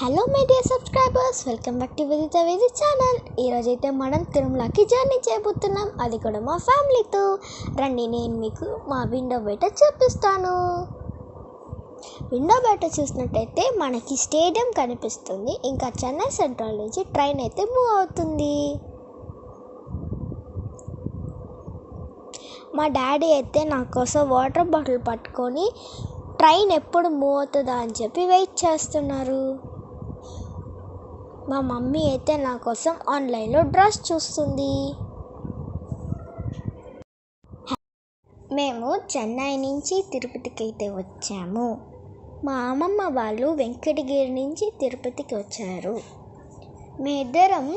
Hello my dear subscribers, welcome back to Vidita Vedi channel. ఈరోజైతే మనం తిరుమలకి జర్నీ చేయబోతున్నాం, అది కూడా మా ఫ్యామిలీతో. రండి, నేను మీకు మా విండో బయట చూపిస్తాను. విండో బయట చూసినట్టయితే మనకి స్టేడియం కనిపిస్తుంది. ఇంకా చెన్నై సెంట్రల్ నుంచి ట్రైన్ అయితే మూవ్ అవుతుంది. మా డాడీ అయితే నా కోసం వాటర్ బాటిల్ పట్టుకొని ట్రైన్ ఎప్పుడు మూవ్ అవుతుందా అని చెప్పి వెయిట్ చేస్తున్నారు. మా మమ్మీ అయితే నా కోసం ఆన్లైన్లో డ్రెస్ చూస్తుంది. మేము చెన్నై నుంచి తిరుపతికి అయితే వచ్చాము. మా అమ్మమ్మ వాళ్ళు వెంకటగిరి నుంచి తిరుపతికి వచ్చారు. మేమిద్దరం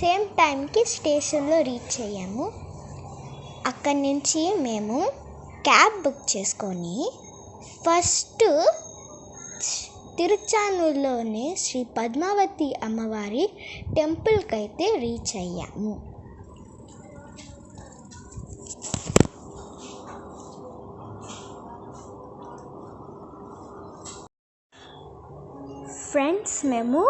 సేమ్ టైంకి స్టేషన్లో రీచ్ అయ్యాము. అక్కడి నుంచి మేము క్యాబ్ బుక్ చేసుకొని ఫస్ట్ తిరుచానూరులోనే శ్రీ పద్మావతి అమ్మవారి టెంపుల్కి అయితే రీచ్ అయ్యాము. ఫ్రెండ్స్, మేము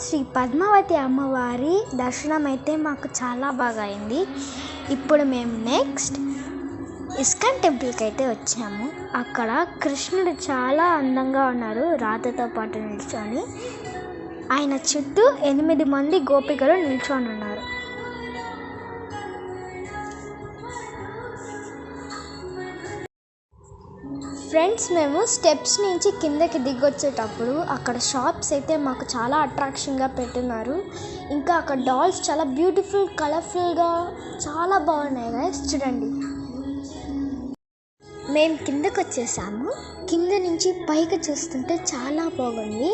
శ్రీ పద్మావతి అమ్మవారి దర్శనం అయితే మాకు చాలా బాగా అయింది. ఇప్పుడు మేము నెక్స్ట్ ఇస్కాన్ టెంపుల్కి అయితే వచ్చాము. అక్కడ కృష్ణుడు చాలా అందంగా ఉన్నారు, రాధతో పాటు నిల్చొని. ఆయన చుట్టూ 8 మంది గోపికలు నిల్చొని ఉన్నారు. ఫ్రెండ్స్, మేము స్టెప్స్ నుంచి కిందకి దిగొచ్చేటప్పుడు అక్కడ షాప్స్ అయితే మాకు చాలా అట్రాక్షన్గా పెట్టున్నారు. ఇంకా అక్కడ డాల్స్ చాలా బ్యూటిఫుల్, కలర్ఫుల్గా చాలా బాగున్నాయి గైస్, చూడండి. మేము కిందకు వచ్చేసాము. కింద నుంచి పైకి చూస్తుంటే చాలా బాగుంది.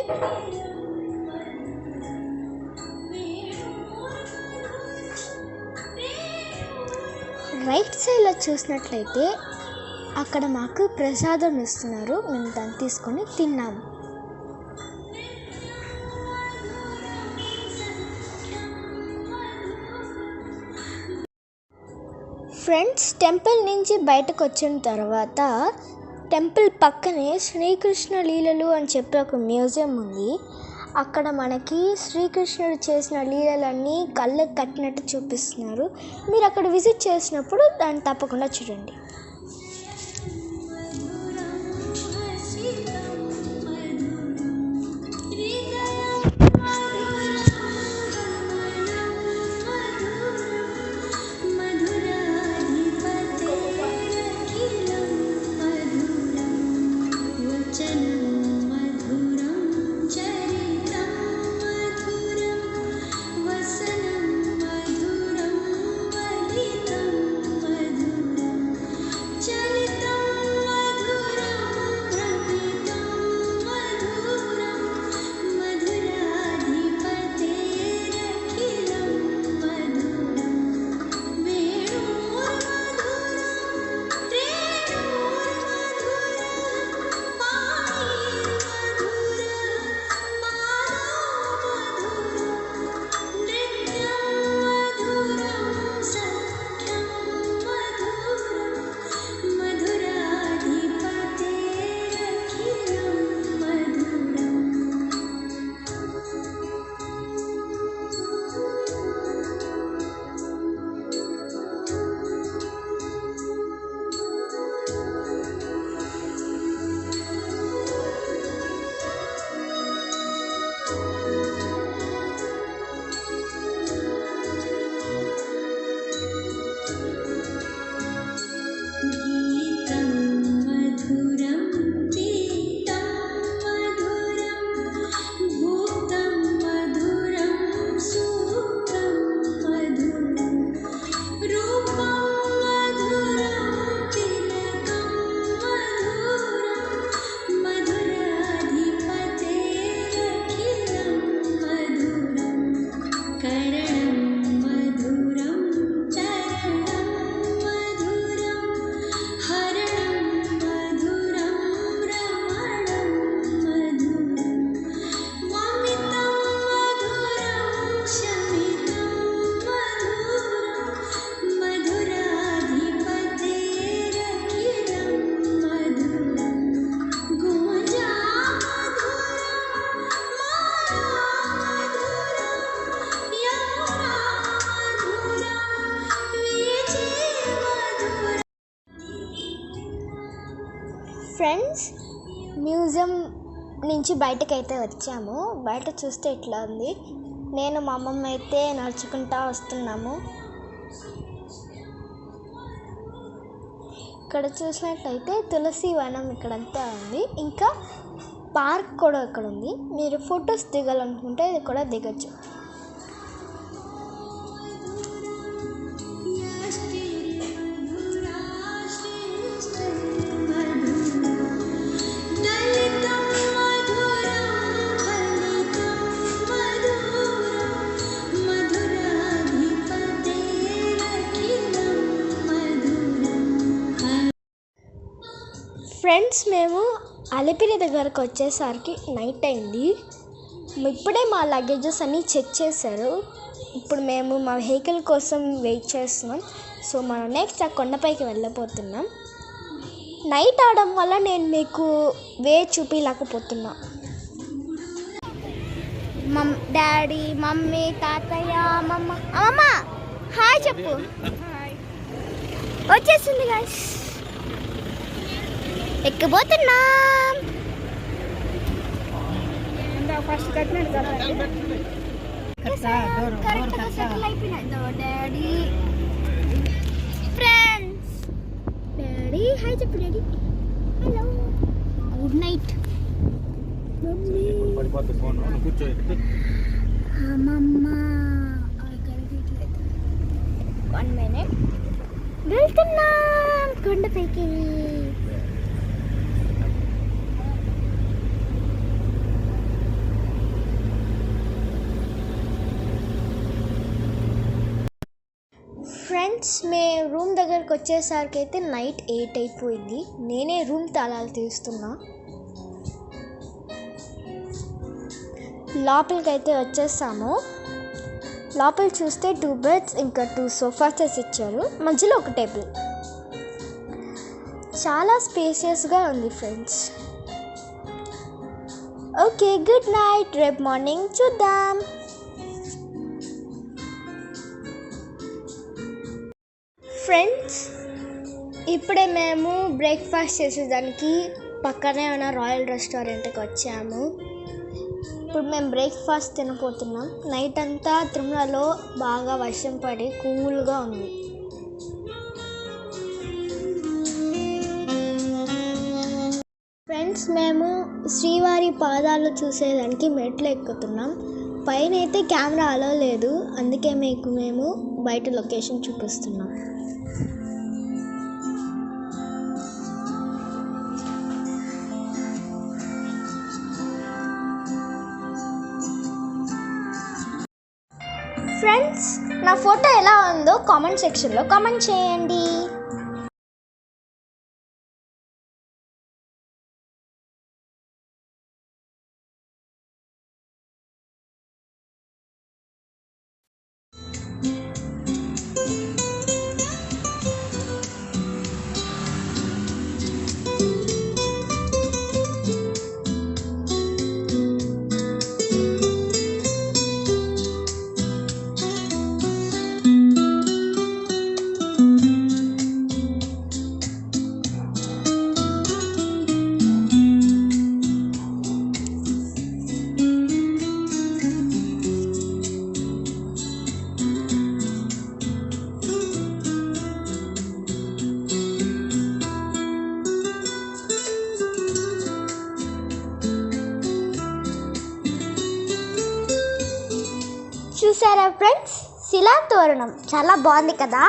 రైట్ సైడ్లో చూసినట్లయితే అక్కడ మాకు ప్రసాదం ఇస్తున్నారు. మేము దాన్ని తీసుకొని తిన్నాము. ఫ్రెండ్స్, టెంపుల్ నుంచి బయటకు వచ్చిన తర్వాత టెంపుల్ పక్కనే శ్రీకృష్ణ లీలలు అని చెప్పి ఒక మ్యూజియం ఉంది. అక్కడ మనకి శ్రీకృష్ణుడు చేసిన లీలలన్నీ కళ్ళకు కట్టినట్టు చూపిస్తున్నారు. మీరు అక్కడ విజిట్ చేసినప్పుడు దాన్ని తప్పకుండా చూడండి. ఫ్రెండ్స్, మ్యూజియం నుంచి బయటకైతే వచ్చాము. బయట చూస్తే ఇట్లా ఉంది. నేను మా అమ్మమ్మ అయితే నడుచుకుంటా వస్తున్నాము. ఇక్కడ చూసినట్టయితే తులసి వనం ఇక్కడంతా ఉంది. ఇంకా పార్క్ కూడా ఇక్కడ ఉంది. మీరు ఫొటోస్ దిగాలనుకుంటే ఇది కూడా దిగచ్చు. ఫ్రెండ్స్, మేము అలిపిరి దగ్గరకు వచ్చేసరికి నైట్ అయింది. ఇప్పుడే మా లగేజెస్ అన్నీ చెక్ చేశారు. ఇప్పుడు మేము మా వెహికల్ కోసం వెయిట్ చేస్తున్నాం. సో మనం నెక్స్ట్ ఆ కొండపైకి వెళ్ళబోతున్నాం. నైట్ అవడం వల్ల నేను మీకు వే చూపించలేకపోతున్నా. డాడీ, మమ్మీ, తాతయ్య, అమ్మమ్మ. అమ్మమ్మ హాయ్ చెప్పు. వచ్చేసింది గాయ్స్, ఎక్కబోతున్నాం. ఫస్ట్ కట్టినాడు కదా, కరెక్ట్గా సెటిల్ అయిపోయినాయి. డాడీ ఫ్రెండ్స్, డాడీ హాయ్ చెప్పు. Daddy hello, good night. అమ్మమ్మ 1 minute వెళ్తున్నాం కొండపైకి. ఫ్రెండ్స్, మేము రూమ్ దగ్గరకు వచ్చేసరికి అయితే నైట్ 8 అయిపోయింది. నేనే రూమ్ తాళాలు తీస్తున్నా. లోపలికి అయితే వచ్చేసాము. లోపల చూస్తే 2 బెడ్స్ ఇంకా 2 సోఫాస్ ఇచ్చారు. మధ్యలో ఒక టేబుల్. చాలా స్పేసియస్గా ఉంది ఫ్రెండ్స్. Okay, good night. రేపు మార్నింగ్ చూద్దాం. ఫ్రెండ్స్, ఇప్పుడే మేము బ్రేక్ఫాస్ట్ చేసేదానికి పక్కనే ఉన్న రాయల్ రెస్టారెంట్కి వచ్చాము. ఇప్పుడు మేము బ్రేక్ఫాస్ట్ తినపోతున్నాం. నైట్ అంతా తిరుమలలో బాగా వర్షం పడి కూల్గా ఉంది. ఫ్రెండ్స్, మేము శ్రీవారి పాదాలు చూసేదానికి మెట్లు ఎక్కుతున్నాం. పైన అయితే కెమెరా అలో లేదు, అందుకే మేము బయట లొకేషన్ చూపిస్తున్నాం. ఫ్రెండ్స్, నా ఫోటో ఎలా ఉందో కామెంట్ సెక్షన్లో కామెంట్ చేయండి. చూసారా ఫ్రెండ్స్, శిలా తోరణం చాలా బాగుంది కదా.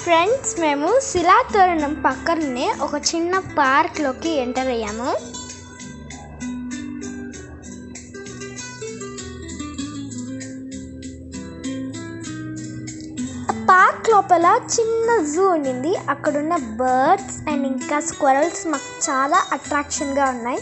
ఫ్రెండ్స్, మేము శిలా తోరణం పక్కనే ఒక చిన్న పార్క్లోకి ఎంటర్ అయ్యాము. పార్క్ లోపల చిన్న జూ ఉండింది. అక్కడున్న బర్డ్స్ అండ్ ఇంకా స్క్వరల్స్ మాకు చాలా అట్రాక్షన్గా ఉన్నాయి.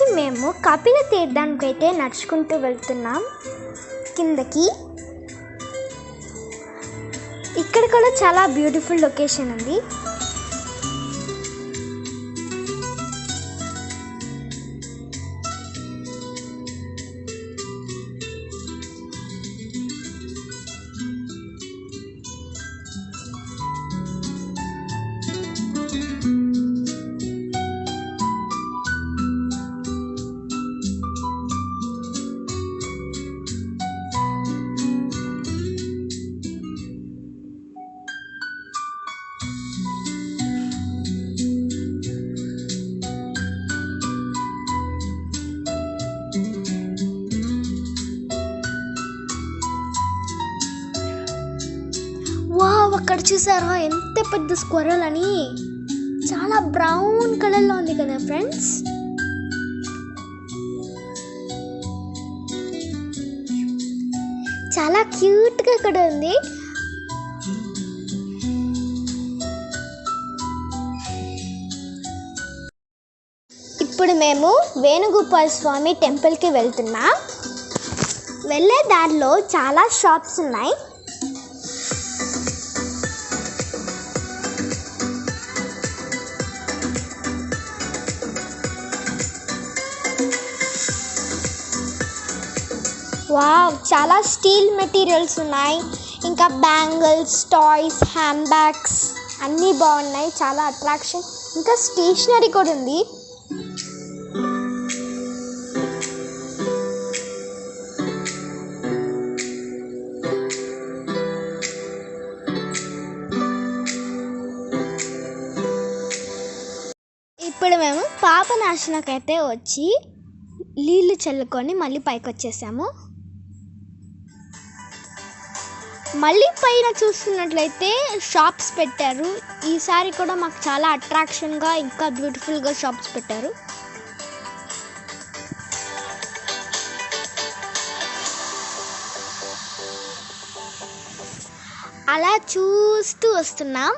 నుంచి మేము కపిల తీర్థానికి అయితే నడుచుకుంటూ వెళ్తున్నాం కిందకి. ఇక్కడ కూడా చాలా బ్యూటిఫుల్ లొకేషన్ ఉంది. వావ్, అక్కడ చూసారా ఎంత పెద్ద స్క్వరల్ అని. చాలా బ్రౌన్ కలర్లో ఉంది కదా ఫ్రెండ్స్. చాలా క్యూట్గా కూడా ఉంది. ఇప్పుడు మేము వేణుగోపాల స్వామి టెంపుల్కి వెళ్తున్నాం. వెళ్ళే దారిలో చాలా షాప్స్ ఉన్నాయి. వావ్, చాలా స్టీల్ మెటీరియల్స్ ఉన్నాయి. ఇంకా బ్యాంగిల్స్, టాయ్స్, హ్యాండ్ బ్యాగ్స్ అన్నీ బాగున్నాయి. చాలా అట్రాక్షన్. ఇంకా స్టేషనరీ కూడా ఉంది. ఇప్పుడు మేము పాపనాశనకైతే వచ్చి నీళ్ళు చల్లుకొని మళ్ళీ పైకి వచ్చేసాము. మళ్ళీ పైన చూస్తున్నట్లయితే షాప్స్ పెట్టారు. ఈసారి కూడా మాకు చాలా అట్రాక్షన్గా ఇంకా బ్యూటిఫుల్గా షాప్స్ పెట్టారు. అలా చూస్తూ వస్తున్నాం.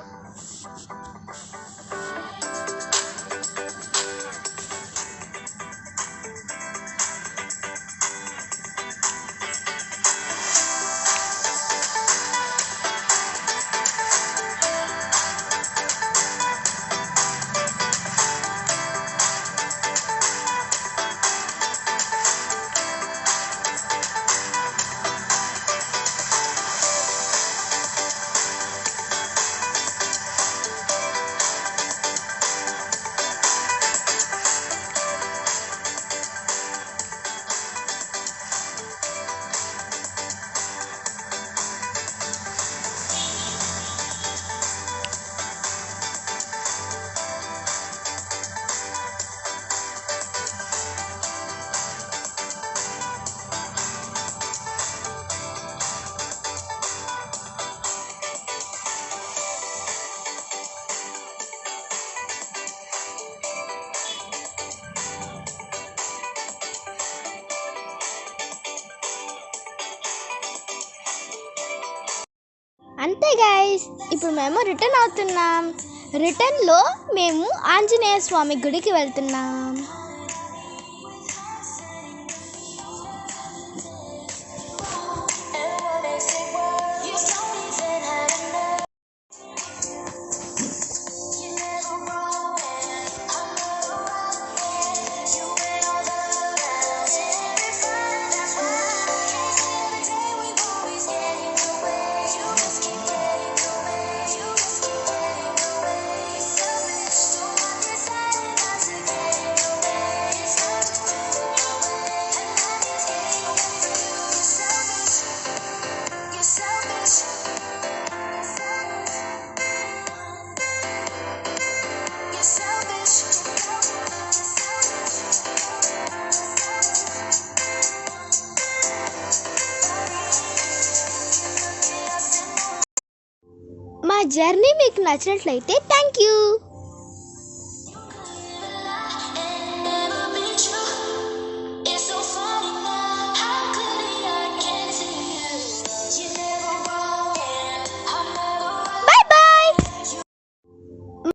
అంతే గైస్, ఇప్పుడు మేము రిటర్న్ అవుతున్నాం. రిటర్న్లో మేము ఆంజనేయ స్వామి గుడికి వెళ్తున్నాం. మా జర్నీ మీకు నచ్చినట్లయితే థ్యాంక్ యూ.